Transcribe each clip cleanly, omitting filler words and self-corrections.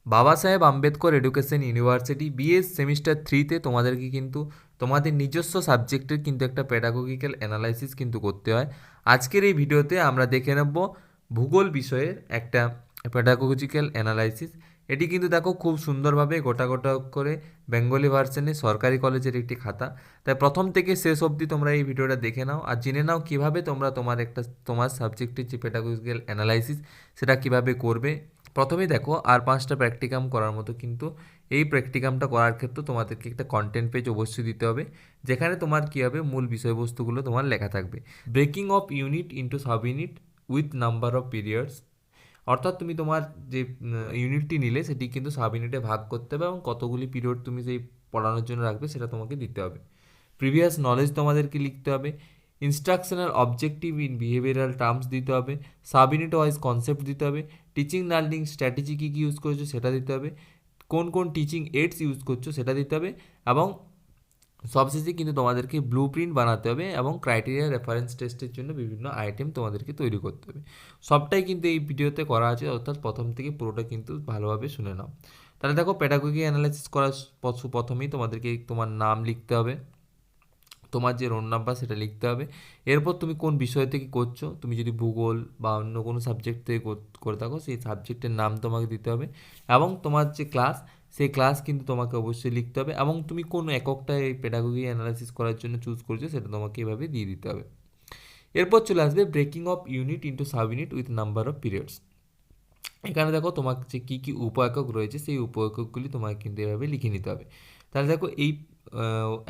বাবা Saheb Ambedkar education university BS semester 3তে তোমাদেরকে কিন্তু তোমাদের নিজস্ব সাবজেক্টের কিন্তু একটা প্যাডাগোগিক্যাল অ্যানালাইসিস কিন্তু করতে হয়। আজকের এই ভিডিওতে আমরা দেখে নেব ভূগোল বিষয়ের একটা প্যাডাগোজিক্যাল অ্যানালাইসিস। এটি কিন্তু দেখো খুব সুন্দরভাবে গোটা গোটা করে বেঙ্গলি ভার্সনে সরকারি কলেজের একটি খাতা। তাই প্রথম থেকে শেষ অবধি তোমরা এই ভিডিওটা দেখে নাও আর জেনে নাও কীভাবে তোমরা তোমার সাবজেক্টের যে প্যাডাগোজিক্যাল অ্যানালাইসিস সেটা কীভাবে করবে। প্রথমেই দেখো আর 5টা প্র্যাকটিকাম করার মতো, কিন্তু এই প্র্যাকটিকামটা করার ক্ষেত্রে তোমাদেরকে একটা কন্টেন্ট পেজ অবশ্যই দিতে হবে, যেখানে তোমার কী হবে মূল বিষয়বস্তুগুলো তোমার লেখা থাকবে। Breaking of unit into sub unit with number of periods, অর্থাৎ তুমি তোমার যে ইউনিটটি নিলে সেটি কিন্তু সাব ইউনিটে ভাগ করতে হবে এবং কতগুলি পিরিয়ড তুমি সেই পড়ানোর জন্য রাখবে সেটা তোমাকে দিতে হবে। প্রিভিয়াস নলেজ তোমাদেরকে লিখতে হবে। Instructional objective in behavioural terms দিতে হবে। সাব ইউনিট ওয়াইজ কনসেপ্ট দিতে হবে। টিচিং লার্নিং স্ট্র্যাটেজি কী কী ইউজ করছো সেটা দিতে হবে। কোন কোন টিচিং এইডস ইউজ করছো সেটা দিতে হবে। এবং সবশেষে কিন্তু তোমাদেরকে ব্লু প্রিন্ট বানাতে হবে এবং ক্রাইটেরিয়া রেফারেন্স টেস্টের জন্য বিভিন্ন আইটেম তোমাদেরকে তৈরি করতে হবে। সবটাই কিন্তু এই ভিডিওতে করা আছে, অর্থাৎ প্রথম থেকে পুরোটা কিন্তু ভালোভাবে শুনে নাও। তাহলে দেখো প্যাডাগোজি অ্যানালাইসিস করার প্রথমেই তোমাদেরকে তোমার নাম লিখতে হবে, তোমার যে রোল নাম্বার সেটা লিখতে হবে। এরপর তুমি কোন বিষয় থেকে করছো, তুমি যদি ভূগোল বা অন্য কোনো সাবজেক্ট থেকে করে থাকো সেই সাবজেক্টের নাম তোমাকে দিতে হবে এবং তোমার যে ক্লাস সেই ক্লাস কিন্তু তোমাকে অবশ্যই লিখতে হবে এবং তুমি কোন এককটা এই পেডাগোজি অ্যানালাইসিস করার জন্য চুজ করছো সেটা তোমাকে এভাবে দিয়ে দিতে হবে। এরপর চলে আসবে breaking of unit into sub unit with number of periods. এখানে দেখো তোমার যে কী কী উপ একক রয়েছে সেই উপ এককগুলি তোমাকে কিন্তু এভাবে লিখে নিতে হবে। তাহলে দেখো এই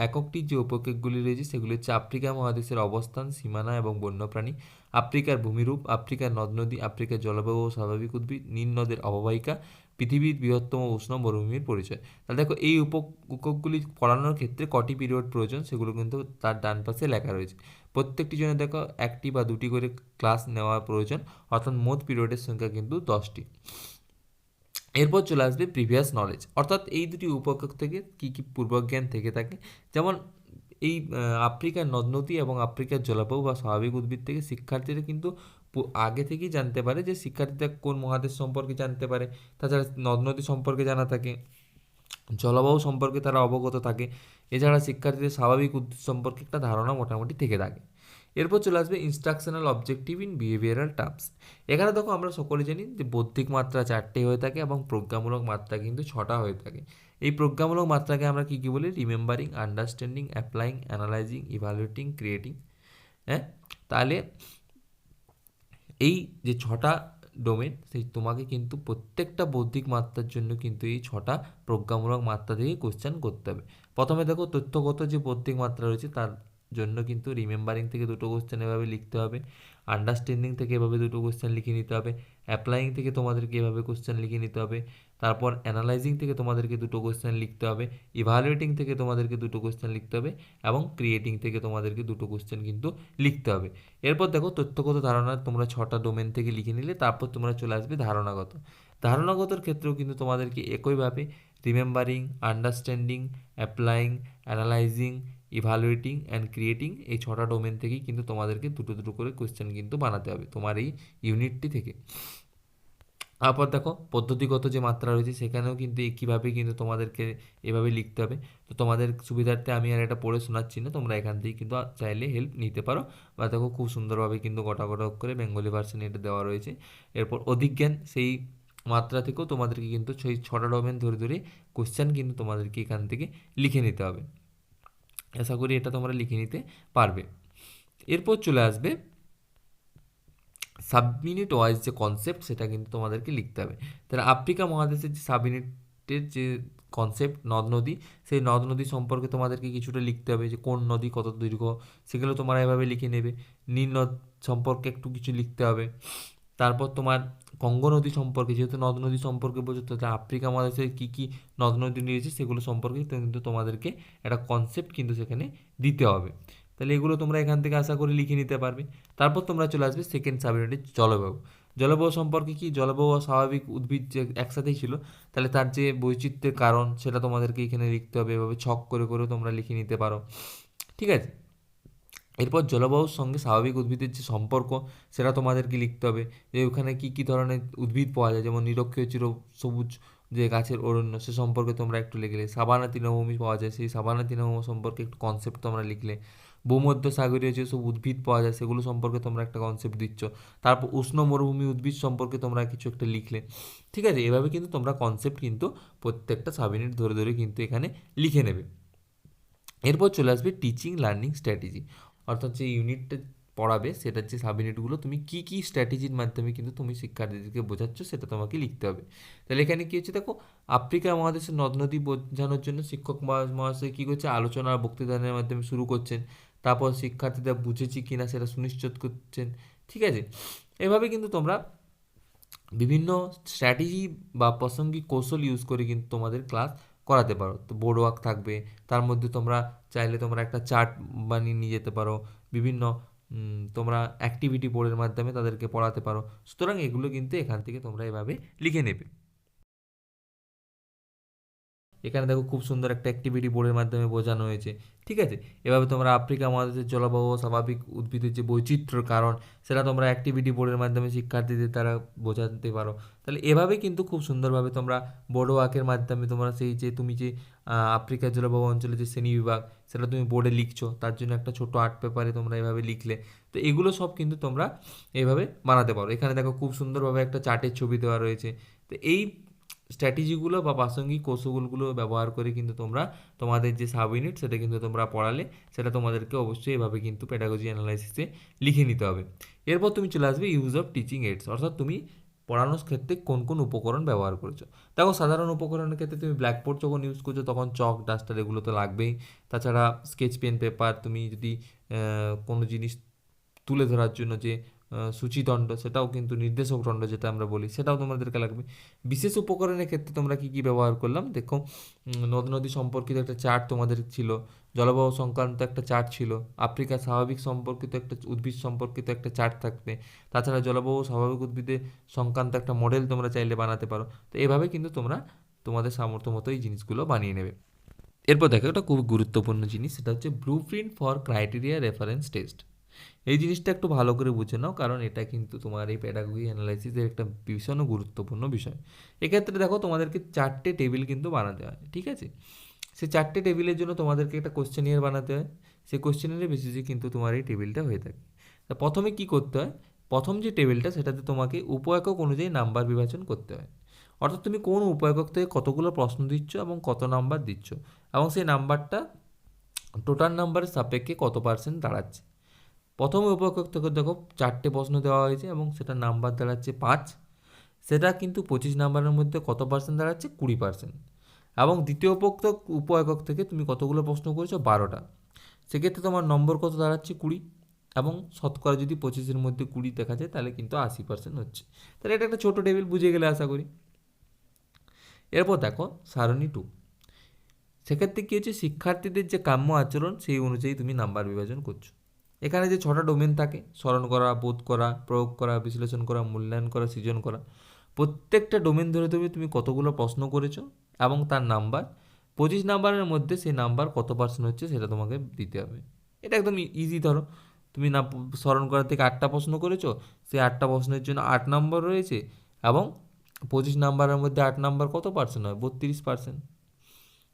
এককটির যে উপএককগুলি রয়েছে সেগুলি হচ্ছে আফ্রিকা মহাদেশের অবস্থান, সীমানা এবং বন্যপ্রাণী, আফ্রিকার ভূমিরূপ, আফ্রিকার নদ নদী, আফ্রিকার জলবায়ু ও স্বাভাবিক উদ্ভিদ, নীল নদের অববাহিকা, পৃথিবীর বৃহত্তম উষ্ণ মরুভূমির পরিচয়। তাহলে দেখো এই উপএককগুলি পড়ানোর ক্ষেত্রে কটি পিরিয়ড প্রয়োজন সেগুলো কিন্তু তার ডান পাশে লেখা রয়েছে। প্রত্যেকটি জন্য দেখো একটি বা দুটি করে ক্লাস নেওয়া প্রয়োজন, অর্থাৎ মোট পিরিয়ডের সংখ্যা কিন্তু 10টি। এরপর চলে আসবে প্রিভিয়াস নলেজ, অর্থাৎ এই দুটি উপএকক থেকে কী কী পূর্বজ্ঞান থেকে থাকে। যেমন এই আফ্রিকার নদ নদী এবং আফ্রিকার জলবায়ু বা স্বাভাবিক উদ্ভিদ থেকে শিক্ষার্থীরা কিন্তু আগে থেকেই জানতে পারে, যে শিক্ষার্থীরা কোন মহাদেশ সম্পর্কে জানতে পারে। তাছাড়া নদ নদী সম্পর্কে জানা থাকে, জলবায়ু সম্পর্কে তারা অবগত থাকে। এছাড়া শিক্ষার্থীদের স্বাভাবিক উদ্ভিদ সম্পর্কে একটা ধারণা মোটামুটি থেকে থাকে। এরপর চলে আসবে instructional objective in behavioural terms. এখানে দেখো আমরা সকলে জানি যে বৌদ্ধিক মাত্রা 4টে হয়ে থাকে এবং প্রজ্ঞামূলক মাত্রা কিন্তু 6টা হয়ে থাকে। এই প্রজ্ঞামূলক মাত্রাকে আমরা কী কী বলি? Remembering, understanding, applying, analysing, evaluating, creating. হ্যাঁ, তাহলে এই যে 6টা ডোমেন, সেই তোমাকে কিন্তু প্রত্যেকটা বৌদ্ধিক মাত্রার জন্য কিন্তু এই 6টা প্রজ্ঞামূলক মাত্রা থেকে কোশ্চেন করতে হবে। প্রথমে দেখো তথ্যগত যে বৌদ্ধিক মাত্রা রয়েছে তার জন্য কিন্তু রিমেম্বারিং থেকে দুটো কোশ্চেন এভাবে লিখতে হবে, আন্ডারস্ট্যান্ডিং থেকে এভাবে দুটো কোশ্চেন লিখে নিতে হবে, অ্যাপ্লাইং থেকে তোমাদেরকে এভাবে কোশ্চেন লিখে নিতে হবে, তারপর অ্যানালাইজিং থেকে তোমাদেরকে দুটো কোশ্চেন লিখতে হবে, ইভ্যালুয়েটিং থেকে তোমাদেরকে দুটো কোশ্চেন লিখতে হবে এবং ক্রিয়েটিং থেকে তোমাদেরকে দুটো কোশ্চেন কিন্তু লিখতে হবে। এরপর দেখো তথ্যগত ধারণা তোমরা 6টা ডোমেন থেকে লিখে নিলে, তারপর তোমরা চলে আসবে ধারণাগত। ধারণাগতর ক্ষেত্রেও কিন্তু তোমাদেরকে একইভাবে remembering, understanding, applying, analysing, evaluating and creating, এই 6টা ডোমেন থেকেই কিন্তু তোমাদেরকে দুটো দুটো করে কোশ্চেন কিন্তু বানাতে হবে তোমার এই ইউনিটটি থেকে। তারপর দেখো পদ্ধতিগত যে মাত্রা রয়েছে সেখানেও কিন্তু একইভাবে কিন্তু তোমাদেরকে এভাবে লিখতে হবে। তো তোমাদের সুবিধার্থে আমি আর এটা পড়ে শোনাচ্ছি না, তোমরা এখান থেকে কিন্তু চাইলে হেল্প নিতে পারো। বা দেখো খুব সুন্দরভাবে কিন্তু গোটা গোটা করে বেঙ্গলি ভার্সনে এটা দেওয়া রয়েছে। এরপর অধিজ্ঞান, সেই মাত্রা থেকেও তোমাদেরকে কিন্তু সেই 6টা ডোমেন ধরে ধরে কোশ্চেন কিন্তু তোমাদেরকে এখান থেকে লিখে নিতে হবে। আশা করি এটা তোমরা লিখে নিতে পারবে। এরপর চলে আসবে সাবমিনিট ওয়াইজ যে কনসেপ্ট সেটা কিন্তু তোমাদেরকে লিখতে হবে। তাহলে আফ্রিকা মহাদেশের যে সাবমিনিটের যে কনসেপ্ট নদ নদী, সেই নদ নদী সম্পর্কে তোমাদেরকে কিছুটা লিখতে হবে, যে কোন নদী কত দীর্ঘ সেগুলো তোমরা এভাবে লিখে নেবে। নীল নদ সম্পর্কে একটু কিছু লিখতে হবে। তারপর তোমার গঙ্গা নদী সম্পর্কে, যেহেতু নদ নদী সম্পর্কে বোঝো, তাহলে আফ্রিকা মহাদেশের কী কী নদ নদী রয়েছে সেগুলো সম্পর্কে কিন্তু তোমাদেরকে একটা কনসেপ্ট কিন্তু সেখানে দিতে হবে। তাহলে এগুলো তোমরা এখান থেকে আশা করি লিখে নিতে পারবে। তারপর তোমরা চলে আসবে সেকেন্ড সাবইউনিটে জলবায়ু। জলবায়ু সম্পর্কে কি, জলবায়ু ও স্বাভাবিক উদ্ভিদ যে একসাথেই ছিল, তাহলে তার যে বৈচিত্র্যের কারণ সেটা তোমাদেরকে এখানে লিখতে হবে। এভাবে ছক করে করে তোমরা লিখে নিতে পারো, ঠিক আছে। এরপর জলবায়ুর সঙ্গে স্বাভাবিক উদ্ভিদের যে সম্পর্ক সেটা তোমাদেরকে লিখতে হবে, যে ওখানে কী কী ধরনের উদ্ভিদ পাওয়া যায়, যেমন নিরক্ষীয় চির সবুজ যে গাছের অরণ্য সে সম্পর্কে তোমরা একটু লিখলে, সাভানা তৃণভূমি পাওয়া যায় সেই সাভানা তৃণভূমি সম্পর্কে একটু কনসেপ্ট তোমরা লিখলে, ভূমধ্যসাগরীয় যেসব উদ্ভিদ পাওয়া যায় সেগুলো সম্পর্কে তোমরা একটা কনসেপ্ট দিচ্ছ, তারপর উষ্ণ মরুভূমি উদ্ভিদ সম্পর্কে তোমরা কিছু একটা লিখলে। ঠিক আছে, এভাবে কিন্তু তোমরা কনসেপ্ট কিন্তু প্রত্যেকটা সাব ইউনিট ধরে ধরে কিন্তু এখানে লিখে নেবে। এরপর চলে আসবে টিচিং লার্নিং স্ট্র্যাটেজি, অর্থাৎ যে ইউনিটটা পড়াবে সেটার যে সাব ইউনিটগুলো তুমি কী কী স্ট্র্যাটেজির মাধ্যমে কিন্তু তুমি শিক্ষার্থীদেরকে বোঝাচ্ছ সেটা তোমাকে লিখতে হবে। তাহলে এখানে কী হচ্ছে দেখো, আফ্রিকা মহাদেশের নদ নদী বোঝানোর জন্য শিক্ষক মহাশয় কী করছে, আলোচনা আর বক্তৃতার মাধ্যমে শুরু করছেন, তারপর শিক্ষার্থীরা বুঝেছি কিনা সেটা সুনিশ্চিত করছেন। ঠিক আছে, এভাবে কিন্তু তোমরা বিভিন্ন স্ট্র্যাটেজি বা প্রাসঙ্গিক কৌশল ইউজ করে কিন্তু তোমাদের ক্লাস করাতে পারো। তো বোর্ড ওয়ার্ক থাকবে, তার মধ্যে তোমরা চাইলে তোমরা একটা চার্ট বানিয়ে নিয়ে যেতে পারো, বিভিন্ন তোমরা অ্যাক্টিভিটি বোর্ডের মাধ্যমে তাদেরকে পড়াতে পারো। সুতরাং এগুলো কিন্তু এখান থেকে তোমরা এভাবে লিখে নেবে। এখানে দেখো খুব সুন্দর একটা অ্যাক্টিভিটি বোর্ডের মাধ্যমে বোঝানো হয়েছে। ঠিক আছে, এভাবে তোমরা আফ্রিকা মহাদেশের জলবায়ু ও স্বাভাবিক উদ্ভিদের যে বৈচিত্র্যর কারণ সেটা তোমরা অ্যাক্টিভিটি বোর্ডের মাধ্যমে শিক্ষার্থীদের তারা বোঝাতে পারো। তাহলে এভাবে কিন্তু খুব সুন্দরভাবে তোমরা বোর্ড ওয়ার্কের মাধ্যমে তোমরা সেই যে তুমি যে আফ্রিকার জলবায়ু অঞ্চলে যে শ্রেণীবিভাগ সেটা তুমি বোর্ডে লিখছো, তার জন্য একটা ছোটো আর্ট পেপারে তোমরা এভাবে লিখলে। তো এগুলো সব কিন্তু তোমরা এইভাবে বানাতে পারো। এখানে দেখো খুব সুন্দরভাবে একটা চার্টের ছবি দেওয়া রয়েছে। তো এই স্ট্র্যাটেজিগুলো বা প্রাসঙ্গিক কৌশলগুলো ব্যবহার করে কিন্তু তোমরা তোমাদের যে সাব ইউনিট সেটা কিন্তু তোমরা পড়ালে সেটা তোমাদেরকে অবশ্যই এভাবে কিন্তু পেডাগজি অ্যানালাইসিসে লিখে নিতে হবে। এরপর তুমি চলে আসবে ইউজ অফ টিচিং এইডস, অর্থাৎ তুমি পড়ানোর ক্ষেত্রে কোন কোন উপকরণ ব্যবহার করেছো। দেখো সাধারণ উপকরণের ক্ষেত্রে তুমি ব্ল্যাকবোর্ড যখন ইউজ করছো তখন চক ডাস্টার এগুলো তো লাগবেই। তাছাড়া স্কেচ পেন পেপার, তুমি যদি কোনো জিনিস তুলে ধরার জন্য যে সূচিদণ্ড সেটাও কিন্তু নির্দেশক দণ্ড যেটা আমরা বলি সেটাও তোমাদেরকে লাগবে। বিশেষ উপকরণের ক্ষেত্রে তোমরা কী কী ব্যবহার করলাম দেখো, নদ নদী সম্পর্কিত একটা চার্ট তোমাদের ছিল, জলবায়ু সংক্রান্ত একটা চার্ট ছিল, আফ্রিকার স্বাভাবিক সম্পর্কিত একটা উদ্ভিদ সম্পর্কিত একটা চার্ট থাকবে, তাছাড়া জলবায়ু স্বাভাবিক উদ্ভিদের সংক্রান্ত একটা মডেল তোমরা চাইলে বানাতে পারো। তো এভাবে কিন্তু তোমরা তোমাদের সামর্থ্য মতো এই জিনিসগুলো বানিয়ে নেবে। এরপর দেখো একটা খুব গুরুত্বপূর্ণ জিনিস, সেটা হচ্ছে blue print for criteria reference test. এই জিনিসটা একটু ভালো করে বুঝে নাও, কারণ এটা কিন্তু তোমার এই প্যাডাগজি অ্যানালাইসিসের একটা ভীষণ গুরুত্বপূর্ণ বিষয়। এক্ষেত্রে দেখো তোমাদেরকে 4টে টেবিল কিন্তু বানাতে হয়। ঠিক আছে, সেই 4টে টেবিলের জন্য তোমাদেরকে একটা কোশ্চেনিয়ার বানাতে হয়। সেই কোশ্চেনিয়ারের বেসিসে কিন্তু তোমার এই টেবিলটা হয়ে থাকে। তা প্রথমে কি করতে হয়, প্রথম যে টেবিলটা সেটাতে তোমাকে উপ একক অনুযায়ী নাম্বার বিভাজন করতে হয়। অর্থাৎ তুমি কোন উপ একক থেকে কতগুলো প্রশ্ন দিচ্ছ এবং কত নাম্বার দিচ্ছ, এবং সেই নাম্বারটা টোটাল নাম্বারের সাপেক্ষে কত পার্সেন্ট দাঁড়াচ্ছে। প্রথম উপেক্ষক থেকে দেখো 4টে প্রশ্ন দেওয়া হয়েছে এবং সেটা নাম্বার দাঁড়াচ্ছে 5, সেটা কিন্তু 25 নাম্বারের মধ্যে কত পার্সেন্ট দাঁড়াচ্ছে, 20%। এবং দ্বিতীয় উপ একক থেকে তুমি কতগুলো প্রশ্ন করেছো, 12টা, সেক্ষেত্রে তোমার নম্বর কত দাঁড়াচ্ছে, 20, এবং শতকরা যদি 25-এর মধ্যে 20 দেখা যায় তাহলে কিন্তু 80% হচ্ছে। তাহলে এটা একটা ছোটো টেবিল, বুঝে গেলে আশা করি। এরপর দেখো সারণী 2, সেক্ষেত্রে কী হচ্ছে, শিক্ষার্থীদের যে কাম্য আচরণ সেই অনুযায়ী তুমি নাম্বার বিভাজন করছো। এখানে যে 6টা ডোমেন থাকে, স্মরণ করা, বোধ করা, প্রয়োগ করা, বিশ্লেষণ করা, মূল্যায়ন করা, সৃজন করা, প্রত্যেকটা ডোমেন ধরে ধরে তুমি কতগুলো প্রশ্ন করেছো এবং তার নাম্বার 25 নাম্বারের মধ্যে সেই নাম্বার কত পার্সেন্ট হচ্ছে সেটা তোমাকে দিতে হবে। এটা একদম ইজি। ধরো তুমি না স্মরণ করা থেকে 8টা প্রশ্ন করেছো, সেই 8টা প্রশ্নের জন্য 8 নাম্বার রয়েছে, এবং 25 নাম্বারের মধ্যে 8 নাম্বার কত পার্সেন্ট হয়, 32%।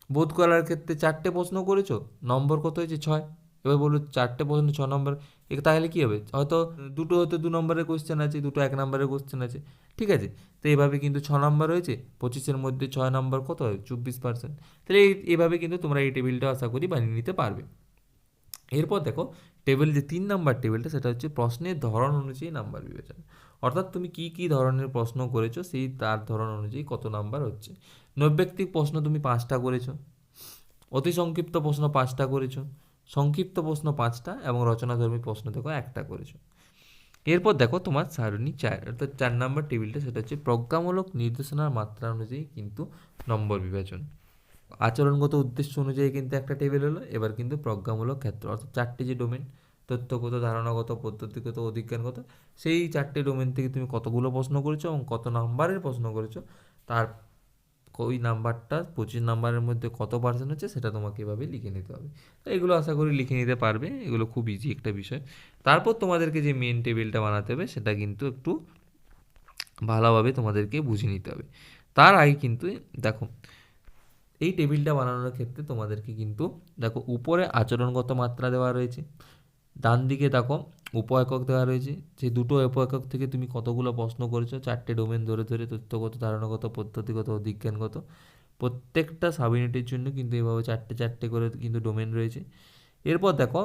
বোধ করার ক্ষেত্রে 4টে প্রশ্ন করেছো, নম্বর কত হয়েছে, 6। এবার বলো 4টে প্রশ্ন 6 নম্বর, তাহলে কী হবে, হয়তো দুটো হয়তো 2 নম্বরের কোশ্চেন আছে, দুটো 1 নম্বরের কোশ্চেন আছে। ঠিক আছে, তো এইভাবে কিন্তু 6 নম্বর হয়েছে, 25-এর মধ্যে 6 নম্বর কত হয়, 24%। তাহলে এইভাবে কিন্তু তোমরা এই টেবিলটা আশা করি বানিয়ে নিতে পারবে। এরপর দেখো টেবিল যে 3 নাম্বার টেবিলটা, সেটা হচ্ছে প্রশ্নের ধরন অনুযায়ী নাম্বার বিবেচন। অর্থাৎ তুমি কি কি ধরনের প্রশ্ন করেছো সেই তার ধরন অনুযায়ী কত নাম্বার হচ্ছে। নৈর্ব্যক্তিক প্রশ্ন তুমি 5টা করেছো, অতি সংক্ষিপ্ত প্রশ্ন 5টা করেছো, সংক্ষিপ্ত প্রশ্ন 5টা, এবং রচনাধর্মী প্রশ্ন দেখো 1টা করেছো। এরপর দেখো তোমার সারণী 4, অর্থাৎ 4 নাম্বার টেবিলটা, সেটা হচ্ছে প্রজ্ঞামূলক নির্দেশনার মাত্রা অনুযায়ী কিন্তু নম্বর বিভাজন। আচরণগত উদ্দেশ্য অনুযায়ী কিন্তু একটা টেবিল হলো। এবার কিন্তু প্রজ্ঞামূলক ক্ষেত্র, অর্থাৎ 4টে যে ডোমেন, তথ্যগত, ধারণাগত, পদ্ধতিগত, অধিজ্ঞানগত, সেই 4টে ডোমেন থেকে তুমি কতগুলো প্রশ্ন করেছো এবং কত নাম্বারের প্রশ্ন করেছো, তার ওই নাম্বারটা 25 নাম্বারের মধ্যে কত পার্সেন্ট হচ্ছে সেটা তোমাকে এভাবে লিখে নিতে হবে। তো এগুলো আশা করি লিখে নিতে পারবে, এগুলো খুব ইজি একটা বিষয়। তারপর তোমাদেরকে যে মেন টেবিলটা বানাতে হবে সেটা কিন্তু একটু ভালোভাবে তোমাদেরকে বুঝে নিতে হবে। তার আগে কিন্তু দেখো এই টেবিলটা বানানোর ক্ষেত্রে তোমাদেরকে কিন্তু দেখো উপরে আচরণগত মাত্রা দেওয়া রয়েছে, ডান দিকে দেখো উপ একক দেওয়া রয়েছে, সেই দুটো উপ একক থেকে তুমি কতগুলো প্রশ্ন করেছো, 4টে ডোমেন ধরে ধরে তথ্যগত, ধারণাগত, পদ্ধতিগত ও বিজ্ঞানগত। প্রত্যেকটা সাব ইউনিটের জন্য কিন্তু এভাবে 4টে 4টে করে কিন্তু ডোমেন রয়েছে। এরপর দেখো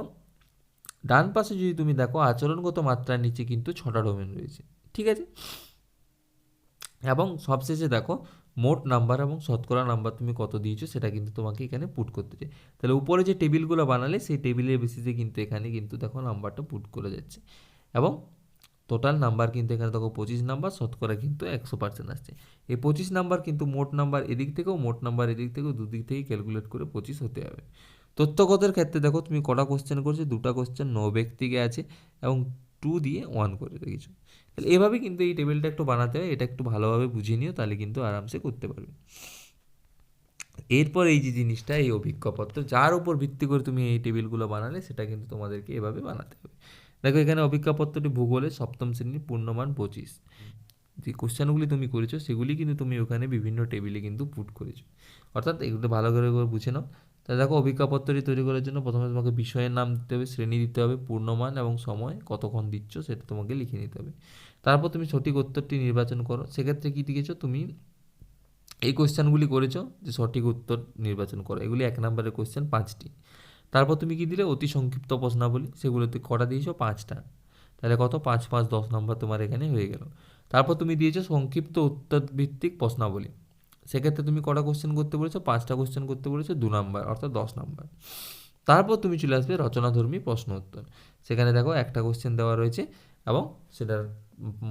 ডান পাশে যদি তুমি দেখো আচরণগত মাত্রার নিচে কিন্তু 6টা ডোমেন রয়েছে, ঠিক আছে। এবং সবশেষে দেখো মোট নাম্বার এবং শতকরা নাম্বার তুমি কত দিয়েছো সেটা কিন্তু তোমাকে এখানে পুট করতে চাই। তাহলে উপরে যে টেবিলগুলো বানালে সেই টেবিলের বেসিসে কিন্তু এখানে কিন্তু দেখো নাম্বারটা পুট করে যাচ্ছে, এবং টোটাল নাম্বার কিন্তু এখানে দেখো 25 নাম্বার, শতকরা কিন্তু 100% আসছে। এই 25 নাম্বার কিন্তু মোট নাম্বার এদিক থেকেও, মোট নাম্বার এদিক থেকেও, দুদিক থেকেই ক্যালকুলেট করে 25 হতে হবে। তথ্যগতের ক্ষেত্রে দেখো তুমি কটা কোশ্চেন করছো, 2টা কোশ্চেন নো ব্যক্তিকে আছে এবং 2 দিয়ে 1 করে রেখেছো। তাহলে এভাবে কিন্তু এই টেবিলটা একটু বানাতে হয়, এটা একটু ভালোভাবে বুঝিয়ে নিও, তাহলে কিন্তু আরামসে করতে পারবে। এরপর এই যে জিনিসটা, এই অভিজ্ঞপত্র যার উপর ভিত্তি করে তুমি এই টেবিলগুলো বানালে সেটা কিন্তু তোমাদেরকে এভাবে বানাতে হবে। দেখো এখানে অভিজ্ঞাপত্রটি ভূগোলে সপ্তম শ্রেণীর পূর্ণমান 25, যে কোশ্চেনগুলি তুমি করেছো সেগুলি কিন্তু তুমি ওখানে বিভিন্ন টেবিলে কিন্তু পুট করেছো, অর্থাৎ এগুলো ভালো করে বুঝে নাও। তাহলে দেখো অভিজ্ঞাপত্রটি তৈরি করার জন্য প্রথমে তোমাকে বিষয়ের নাম দিতে হবে, শ্রেণী দিতে হবে, পূর্ণমান এবং সময় কতক্ষণ দিচ্ছ সেটা তোমাকে লিখে নিতে হবে। তারপর তুমি সঠিক উত্তরটি নির্বাচন করো। সেক্ষেত্রে কী লিখেছো তুমি, এই কোশ্চেনগুলি করেছো যে সঠিক উত্তর নির্বাচন করো, এগুলি 1 নম্বরের কোশ্চেন 5টি। তারপর তুমি কি দিলে অতি সংক্ষিপ্ত প্রশ্নাবলী, সেগুলোতে কটা দিয়েছো 5টা। তাহলে কত, 5 5 10 নম্বর তোমার এখানে হয়ে গেল। তারপর তুমি দিয়েছো সংক্ষিপ্ত উত্তর ভিত্তিক প্রশ্নাবলী, সেক্ষেত্রে তুমি কটা কোশ্চেন করতে বলেছো, 5টা কোশ্চেন করতে বলেছো, 2 নম্বর অর্থাৎ 10 নম্বর। তারপর তুমি চলে আসবে রচনাধর্মী প্রশ্ন উত্তর, সেখানে দেখো একটা কোশ্চেন দেওয়া রয়েছে এবং সেটার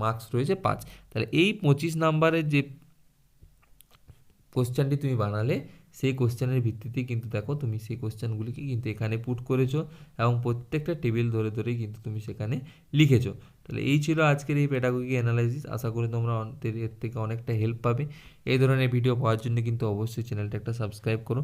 মার্কস রয়েছে 5। তাহলে এই 25 নাম্বারের যে কোশ্চেনটি তুমি বানালে সেই কোশ্চেনের ভিত্তিতে কিন্তু দেখো তুমি সেই কোশ্চেনগুলিকে কিন্তু এখানে পুট করেছো এবং প্রত্যেকটা টেবিল ধরে ধরেই কিন্তু তুমি সেখানে লিখেছো। তাহলে এই ছিল আজকের এই পেডাগোগি অ্যানালাইসিস। আশা করি তোমরা এর থেকে অনেকটা হেল্প পাবে। এই ধরনের ভিডিও পাওয়ার জন্য কিন্তু অবশ্যই চ্যানেলটা একটা সাবস্ক্রাইব করো।